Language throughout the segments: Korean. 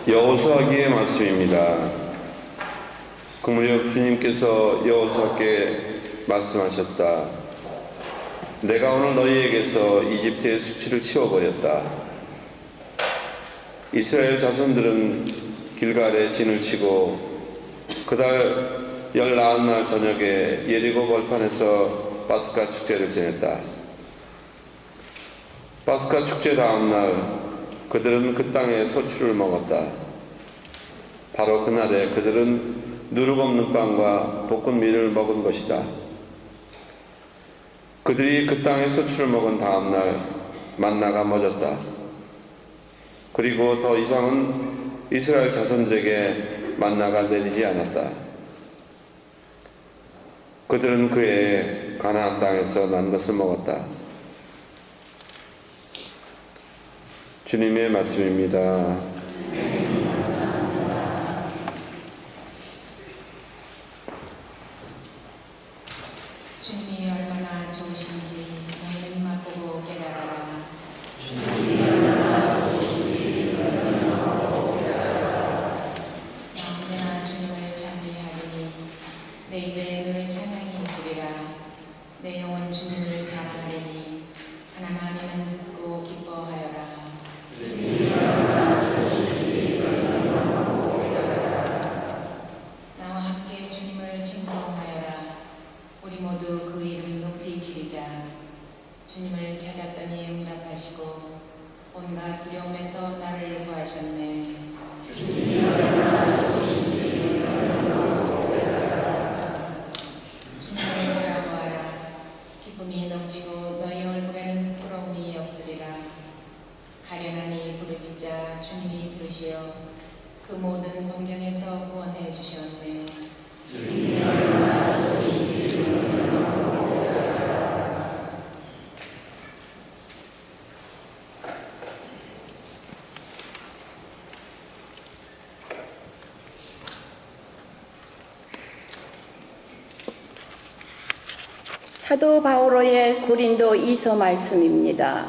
여호수아기의 말씀입니다. 그무렵 주님께서 여호수아께 말씀하셨다. 내가 오늘 너희에게서 이집트의 수치를 치워버렸다. 이스라엘 자손들은 길갈에 진을 치고 그달 19날 저녁에 예리고 벌판에서 파스카 축제를 지냈다. 파스카 축제 다음날 그들은 그 땅에 소출을 먹었다. 바로 그날에 그들은 누룩 없는 빵과 볶은 밀을 먹은 것이다. 그들이 그 땅에 소출을 먹은 다음날 만나가 멎었다. 그리고 더 이상은 이스라엘 자손들에게 만나가 내리지 않았다. 그들은 그 해에 가나안 땅에서 난 것을 먹었다. 주님의 말씀입니다. 주님이 얼마나 좋으신지 너희는 맛보고 깨달아라. 나 언제나 주님을 찬미하리니 내 입에 늘 찬양이 있으리라. 내 영혼 주님을 자랑하리니 가난한 이는 듣고 기뻐하여라. 나와 함께 주님을 칭송하여라. 우리 모두 그 이름 높이 기리자. 주님을 찾았더니 응답하시고 온갖 두려움에서 나를 구하셨네. 주님을 바라보아라. 기쁨이 넘치고 너희 얼굴에는 부러움이 없으리라. 가련하니 부르짖자 주님이 들으시어 그 모든 광경에서 구원해 주셨네. 사도 바오로의 고린도 2서 말씀입니다.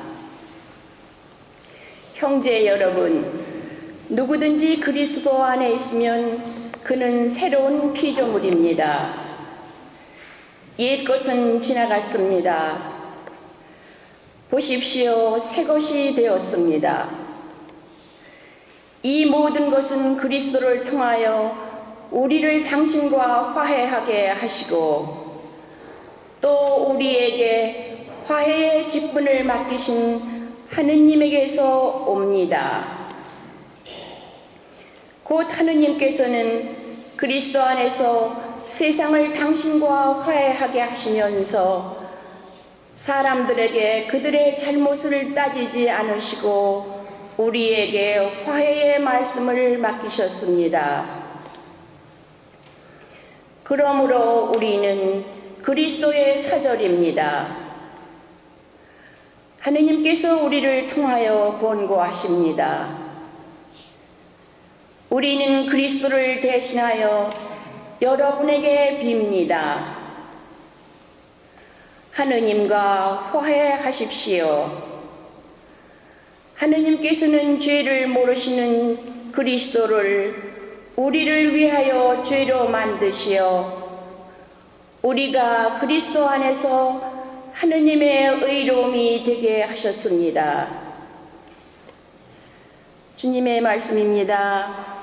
형제 여러분, 누구든지 그리스도 안에 있으면 그는 새로운 피조물입니다. 옛 것은 지나갔습니다. 보십시오, 새 것이 되었습니다. 이 모든 것은 그리스도를 통하여 우리를 당신과 화해하게 하시고 또 우리에게 화해의 직분을 맡기신 하느님에게서 옵니다. 곧 하느님께서는 그리스도 안에서 세상을 당신과 화해하게 하시면서 사람들에게 그들의 잘못을 따지지 않으시고 우리에게 화해의 말씀을 맡기셨습니다. 그러므로 우리는 그리스도의 사절입니다. 하느님께서 우리를 통하여 권고하십니다. 우리는 그리스도를 대신하여 여러분에게 빕니다. 하느님과 화해하십시오. 하느님께서는 죄를 모르시는 그리스도를 우리를 위하여 죄로 만드시어 우리가 그리스도 안에서 하느님의 의로움이 되게 하셨습니다. 주님의 말씀입니다.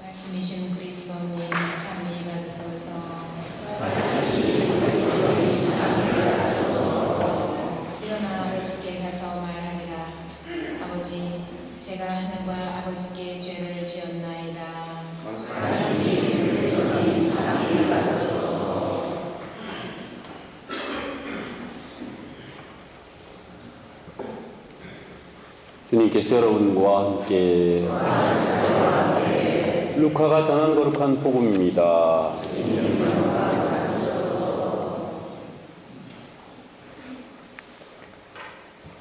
말씀이신 그리스도님 찬미 받으소서. 일어나 아버지께 가서 말하리라. 아버지, 제가 하늘과 아버지께 죄를 지었나이다. 주님께서 여러분과 함께 루카가 전한 거룩한 복음입니다.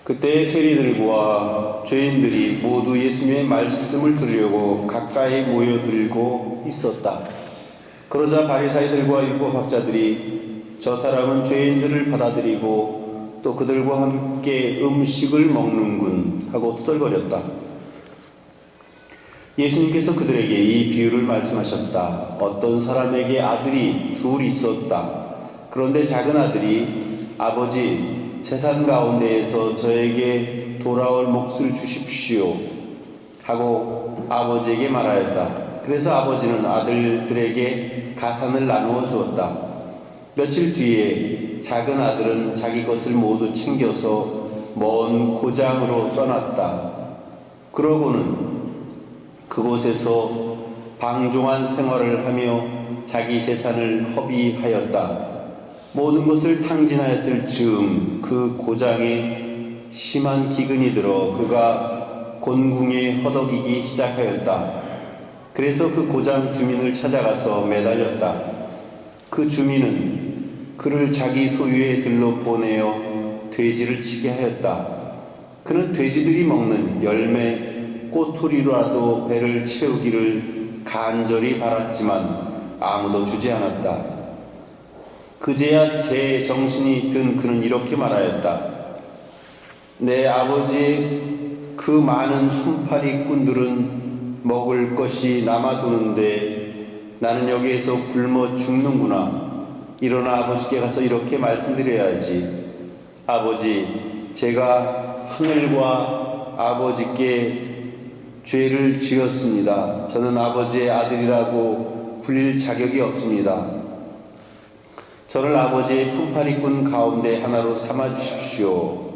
그때 세리들과 죄인들이 모두 예수님의 말씀을 들으려고 가까이 모여들고 있었다. 그러자 바리사이들과 율법학자들이 저 사람은 죄인들을 받아들이고 또 그들과 함께 음식을 먹는군 하고 투덜거렸다. 예수님께서 그들에게 이 비유를 말씀하셨다. 어떤 사람에게 아들이 둘 있었다. 그런데 작은 아들이 아버지, 재산 가운데에서 저에게 돌아올 몫을 주십시오 하고 아버지에게 말하였다. 그래서 아버지는 아들들에게 가산을 나누어 주었다. 며칠 뒤에 작은 아들은 자기 것을 모두 챙겨서 먼 고장으로 떠났다. 그러고는 그곳에서 방종한 생활을 하며 자기 재산을 허비하였다. 모든 것을 탕진하였을 즈음 그 고장에 심한 기근이 들어 그가 곤궁에 허덕이기 시작하였다. 그래서 그 고장 주민을 찾아가서 매달렸다. 그 주민은 그를 자기 소유의 들로 보내어 돼지를 치게 하였다. 그는 돼지들이 먹는 열매 꼬투리로라도 배를 채우기를 간절히 바랐지만 아무도 주지 않았다. 그제야 제 정신이 든 그는 이렇게 말하였다. 내 아버지의 그 많은 품팔이꾼들은 먹을 것이 남아도는데 나는 여기에서 굶어 죽는구나. 일어나 아버지께 가서 이렇게 말씀드려야지. 아버지, 제가 하늘과 아버지께 죄를 지었습니다. 저는 아버지의 아들이라고 불릴 자격이 없습니다. 저를 아버지의 품팔이꾼 가운데 하나로 삼아 주십시오.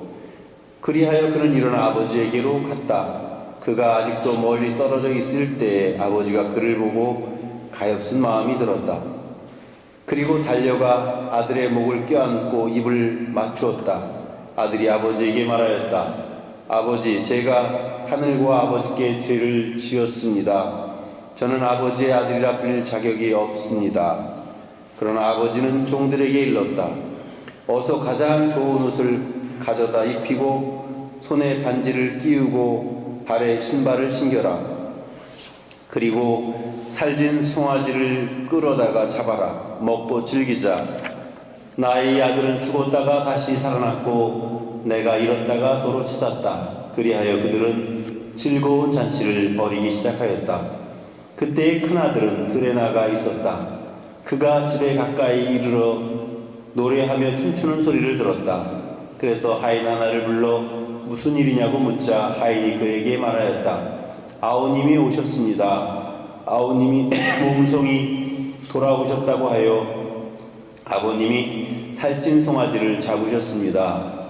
그리하여 그는 일어나 아버지에게로 갔다. 그가 아직도 멀리 떨어져 있을 때에 아버지가 그를 보고 가엾은 마음이 들었다. 그리고 달려가 아들의 목을 껴안고 입을 맞추었다. 아들이 아버지에게 말하였다. 아버지, 제가 하늘과 아버지께 죄를 지었습니다. 저는 아버지의 아들이라 불릴 자격이 없습니다. 그러나 아버지는 종들에게 일렀다. 어서 가장 좋은 옷을 가져다 입히고 손에 반지를 끼우고 발에 신발을 신겨라. 그리고 살진 송아지를 끌어다가 잡아라. 먹고 즐기자. 나의 아들은 죽었다가 다시 살아났고 내가 잃었다가 도로 찾았다. 그리하여 그들은 즐거운 잔치를 벌이기 시작하였다. 그때의 큰아들은 들에 나가 있었다. 그가 집에 가까이 이르러 노래하며 춤추는 소리를 들었다. 그래서 하인 하나를 불러 무슨 일이냐고 묻자 하인이 그에게 말하였다. 아우님이 오셨습니다. 아우님이 몸송이 돌아오셨다고 하여 아버님이 살찐 송아지를 잡으셨습니다.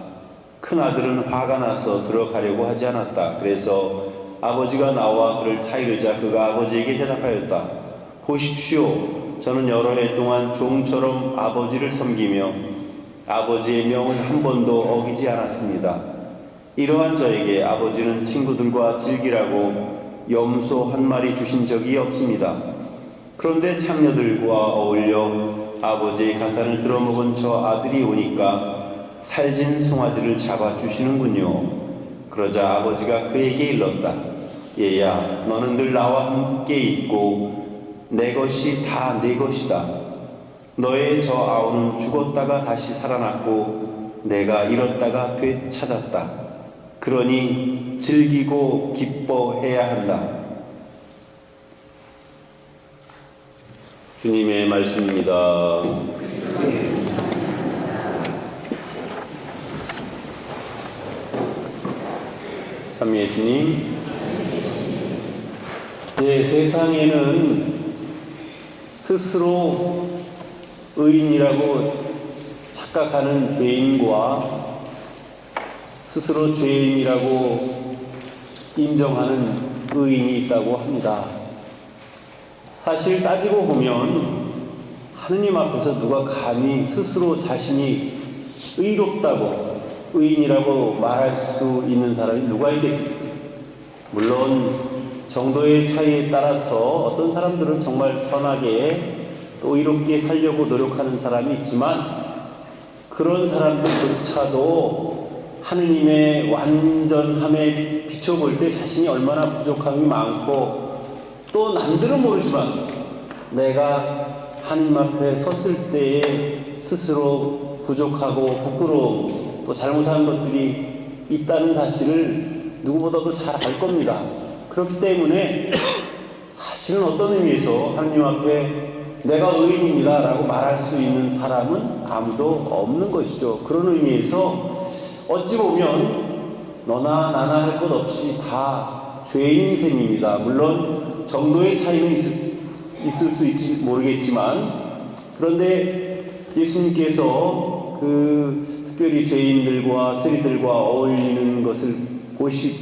큰아들은 화가 나서 들어가려고 하지 않았다. 그래서 아버지가 나와 그를 타이르자 그가 아버지에게 대답하였다. 보십시오. 저는 여러 해 동안 종처럼 아버지를 섬기며 아버지의 명을 한 번도 어기지 않았습니다. 이러한 저에게 아버지는 친구들과 즐기라고 염소 한 마리 주신 적이 없습니다. 그런데 창녀들과 어울려 아버지의 가산을 들어먹은 저 아들이 오니까 살진 송아지를 잡아주시는군요. 그러자 아버지가 그에게 일렀다. 얘야, 너는 늘 나와 함께 있고 내 것이 다 내 것이다. 너의 저 아우는 죽었다가 다시 살아났고 내가 잃었다가 되찾았다. 그러니 즐기고 기뻐해야 한다. 주님의 말씀입니다. 참 예수님, 세상에는 스스로 의인이라고 착각하는 죄인과 스스로 죄인이라고 인정하는 의인이 있다고 합니다. 사실 따지고 보면 하느님 앞에서 누가 감히 스스로 자신이 의롭다고 의인이라고 말할 수 있는 사람이 누가 있겠습니까? 물론 정도의 차이에 따라서 어떤 사람들은 정말 선하게 또 의롭게 살려고 노력하는 사람이 있지만 그런 사람들조차도 하느님의 완전함에 비춰볼 때 자신이 얼마나 부족함이 많고 또 남들은 모르지만 내가 하나님 앞에 섰을 때에 스스로 부족하고 부끄러움 또 잘못한 것들이 있다는 사실을 누구보다도 잘 알 겁니다. 그렇기 때문에 사실은 어떤 의미에서 하나님 앞에 내가 의인입니다 라고 말할 수 있는 사람은 아무도 없는 것이죠. 그런 의미에서 어찌 보면 너나 나나 할 것 없이 다 죄인 셈입니다. 물론 정도의 차이는 있을 수 있지 모르겠지만, 그런데 예수님께서 특별히 죄인들과 세리들과 어울리는 것을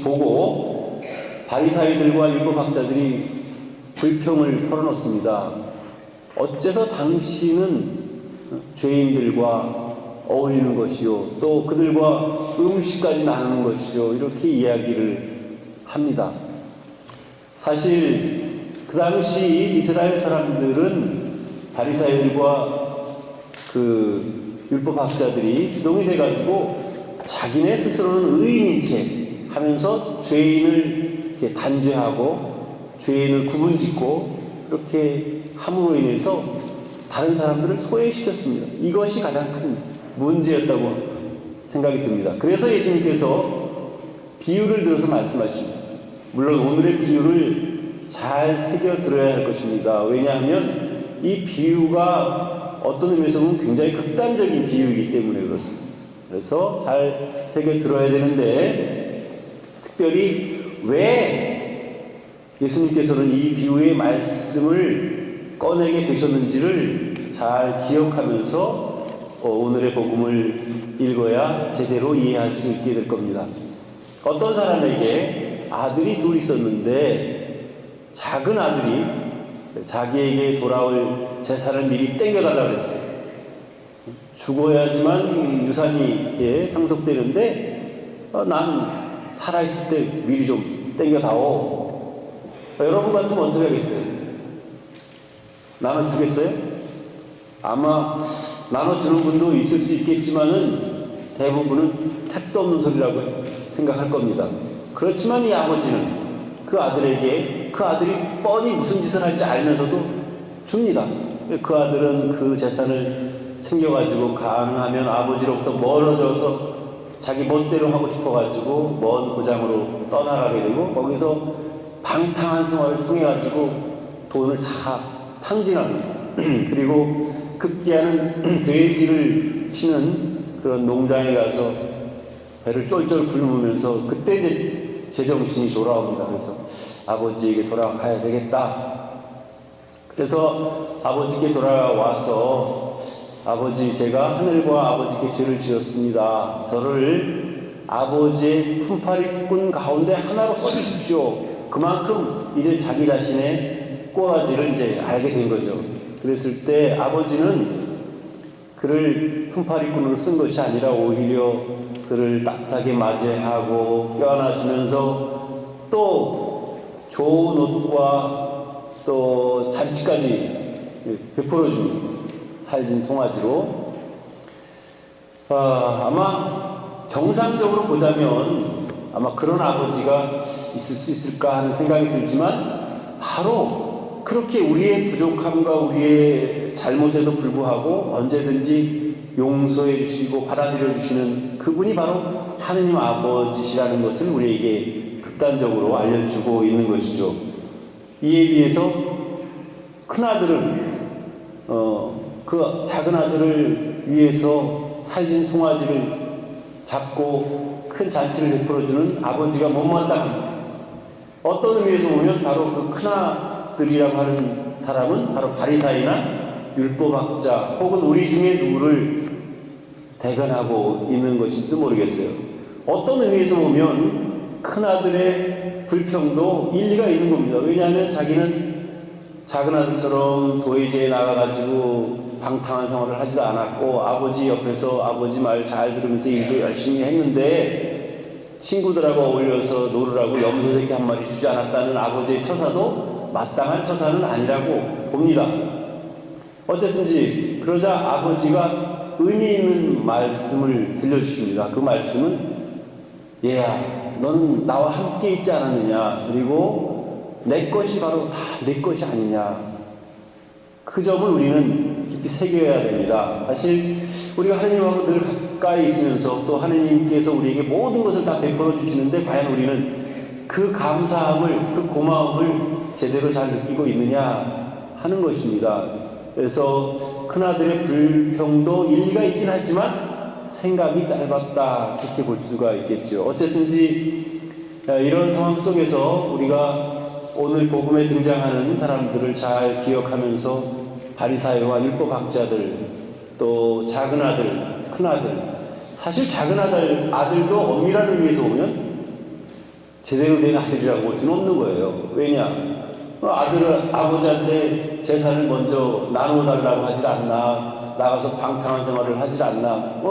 보고 바리사이들과 율법학자들이 불평을 털어놓습니다. 어째서 당신은 죄인들과 어울리는 것이요, 또 그들과 음식까지 나누는 것이요, 이렇게 이야기를 합니다. 사실 그 당시 이스라엘 사람들은 바리사이들과 율법학자들이 주동이 돼가지고 자기네 스스로는 의인인 채 하면서 죄인을 이렇게 단죄하고 죄인을 구분짓고 그렇게 함으로 인해서 다른 사람들을 소외시켰습니다. 이것이 가장 큰 문제였다고 생각이 듭니다. 그래서 예수님께서 비유를 들어서 말씀하십니다. 물론 오늘의 비유를 잘 새겨 들어야 할 것입니다. 왜냐하면 이 비유가 어떤 의미에서 보면 굉장히 극단적인 비유이기 때문에 그렇습니다. 그래서 잘 새겨 들어야 되는데, 특별히 왜 예수님께서는 이 비유의 말씀을 꺼내게 되셨는지를 잘 기억하면서 오늘의 복음을 읽어야 제대로 이해할 수 있게 될 겁니다. 어떤 사람에게 아들이 둘 있었는데 작은 아들이 자기에게 돌아올 재산을 미리 땡겨달라고 했어요. 죽어야지만 유산이 이렇게 상속되는데 난 살아있을 때 미리 좀 땡겨다오. 여러분 같으면 어떻게 하겠어요? 나눠주겠어요? 아마 나눠주는 분도 있을 수 있겠지만은 대부분은 택도 없는 소리라고 생각할 겁니다. 그렇지만 이 아버지는 그 아들에게 그 아들이 뻔히 무슨 짓을 할지 알면서도 줍니다. 그 아들은 그 재산을 챙겨가지고 가능하면 아버지로부터 멀어져서 자기 멋대로 하고 싶어가지고 먼 고장으로 떠나가게 되고 거기서 방탕한 생활을 통해가지고 돈을 다 탕진합니다. 그리고 급기야는 돼지를 치는 그런 농장에 가서 배를 쫄쫄 굶으면서 그때 이제 제정신이 돌아옵니다. 그래서 아버지에게 돌아가야 되겠다. 그래서 아버지께 돌아와서 아버지, 제가 하늘과 아버지께 죄를 지었습니다. 저를 아버지의 품팔이꾼 가운데 하나로 써주십시오. 그만큼 이제 자기 자신의 꼬라지를 이제 알게 된 거죠. 그랬을 때 아버지는 그를 품팔이꾼으로 쓴 것이 아니라 오히려 그를 따뜻하게 맞이하고 껴안아주면서 또 좋은 옷과 또 잔치까지 베풀어줍니다. 살진 송아지로. 아마 정상적으로 보자면 아마 그런 아버지가 있을 수 있을까 하는 생각이 들지만, 바로 그렇게 우리의 부족함과 우리의 잘못에도 불구하고 언제든지 용서해 주시고 받아들여 주시는 그분이 바로 하느님 아버지시라는 것을 우리에게 극단적으로 알려주고 있는 것이죠. 이에 비해서 큰아들은 그 작은 아들을 위해서 살진 송아지를 잡고 큰 잔치를 베풀어주는 아버지가 못마땅합니다. 어떤 의미에서 보면 바로 그 큰아들이라고 하는 사람은 바로 바리사이나 율법학자 혹은 우리 중에 누구를 대변하고 있는 것인지도 모르겠어요. 어떤 의미에서 보면 큰아들의 불평도 일리가 있는 겁니다. 왜냐하면 자기는 작은 아들처럼 도회지에 나가가지고 방탕한 생활을 하지도 않았고 아버지 옆에서 아버지 말 잘 들으면서 일도 열심히 했는데 친구들하고 어울려서 놀으라고 염소 새끼 한 마리 주지 않았다는 아버지의 처사도 마땅한 처사는 아니라고 봅니다. 어쨌든지 그러자 아버지가 의미 있는 말씀을 들려주십니다. 그 말씀은, 얘야, 넌 나와 함께 있지 않았느냐, 그리고 내 것이 바로 다 내 것이 아니냐, 그 점을 우리는 깊이 새겨야 됩니다. 사실 우리가 하나님하고 늘 가까이 있으면서 또 하나님께서 우리에게 모든 것을 다 베풀어 주시는데 과연 우리는 그 감사함을, 그 고마움을 제대로 잘 느끼고 있느냐 하는 것입니다. 그래서 큰아들의 불평도 일리가 있긴 하지만 생각이 짧았다, 그렇게 볼 수가 있겠죠. 어쨌든지 이런 상황 속에서 우리가 오늘 복음에 등장하는 사람들을 잘 기억하면서 바리사이와 율법학자들, 또 작은 아들, 큰 아들, 사실 작은 아들도 엄밀한 의미에서 보면 제대로 된 아들이라고 볼 수는 없는 거예요. 왜냐? 아들은 아버지한테 재산을 먼저 나눠달라고 하질 않나, 나가서 방탕한 생활을 하질 않나,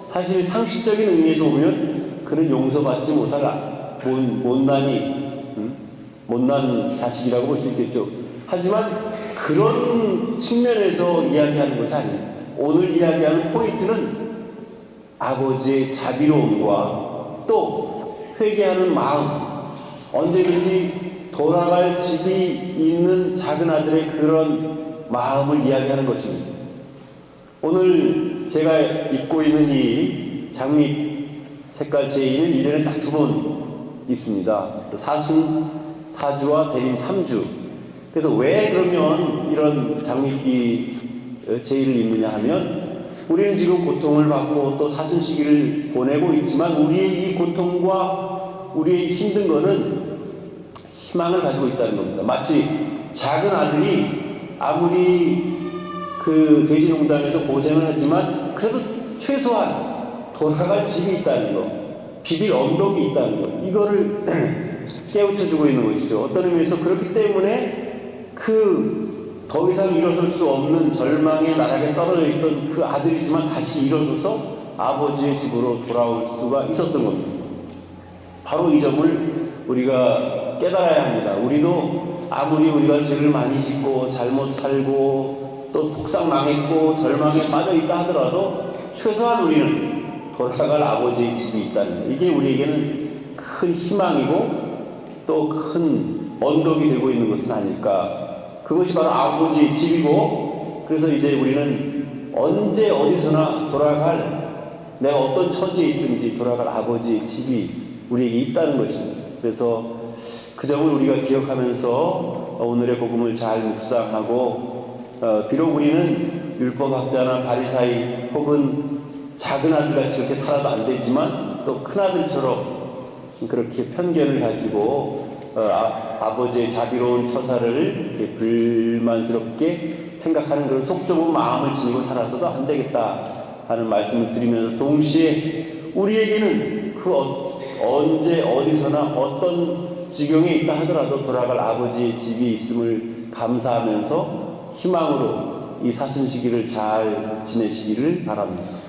사실 상식적인 의미에서 보면 그는 용서받지 못할 못난 자식이라고 볼 수 있겠죠. 하지만 그런 측면에서 이야기하는 것이 아닙니다. 오늘 이야기하는 포인트는 아버지의 자비로움과 또 회개하는 마음, 언제든지 돌아갈 집이 있는 작은 아들의 그런 마음을 이야기하는 것입니다. 오늘 제가 입고 있는 이 장밋 색깔 제의는 1년에 딱 2번 입습니다. 사순 4주와 대림 3주. 그래서 왜 그러면 이런 장밋 제의를 입느냐 하면 우리는 지금 고통을 받고 또 사순 시기를 보내고 있지만 우리의 이 고통과 우리의 힘든 거는 희망을 가지고 있다는 겁니다. 마치 작은 아들이 아무리 그 돼지농장에서 고생을 하지만 그래도 최소한 돌아갈 집이 있다는 거, 비빌 언덕이 있다는 거, 이거를 깨우쳐주고 있는 것이죠. 어떤 의미에서 그렇기 때문에 더 이상 일어설 수 없는 절망의 나락에 떨어져 있던 그 아들이지만 다시 일어서서 아버지의 집으로 돌아올 수가 있었던 겁니다. 바로 이 점을 우리가 깨달아야 합니다. 우리도 아무리 우리가 죄를 많이 짓고 잘못 살고 또 폭삭 망했고 절망에 빠져 있다 하더라도 최소한 우리는 돌아갈 아버지의 집이 있다는 것. 이게 우리에게는 큰 희망이고 또 큰 언덕이 되고 있는 것은 아닐까. 그것이 바로 아버지의 집이고, 그래서 이제 우리는 언제 어디서나 내가 어떤 처지에 있든지 돌아갈 아버지의 집이 우리에게 있다는 것입니다. 그래서 그 점을 우리가 기억하면서 오늘의 복음을 잘 묵상하고, 비록 우리는 율법학자나 바리사이 혹은 작은 아들같이 그렇게 살아도 안 되지만 또 큰 아들처럼 그렇게 편견을 가지고 아버지의 자비로운 처사를 이렇게 불만스럽게 생각하는 그런 속 좁은 마음을 지니고 살아서도 안 되겠다 하는 말씀을 드리면서 동시에 우리에게는 언제 어디서나 어떤 지경에 있다 하더라도 돌아갈 아버지의 집이 있음을 감사하면서 희망으로 이 사순 시기를 잘 지내시기를 바랍니다.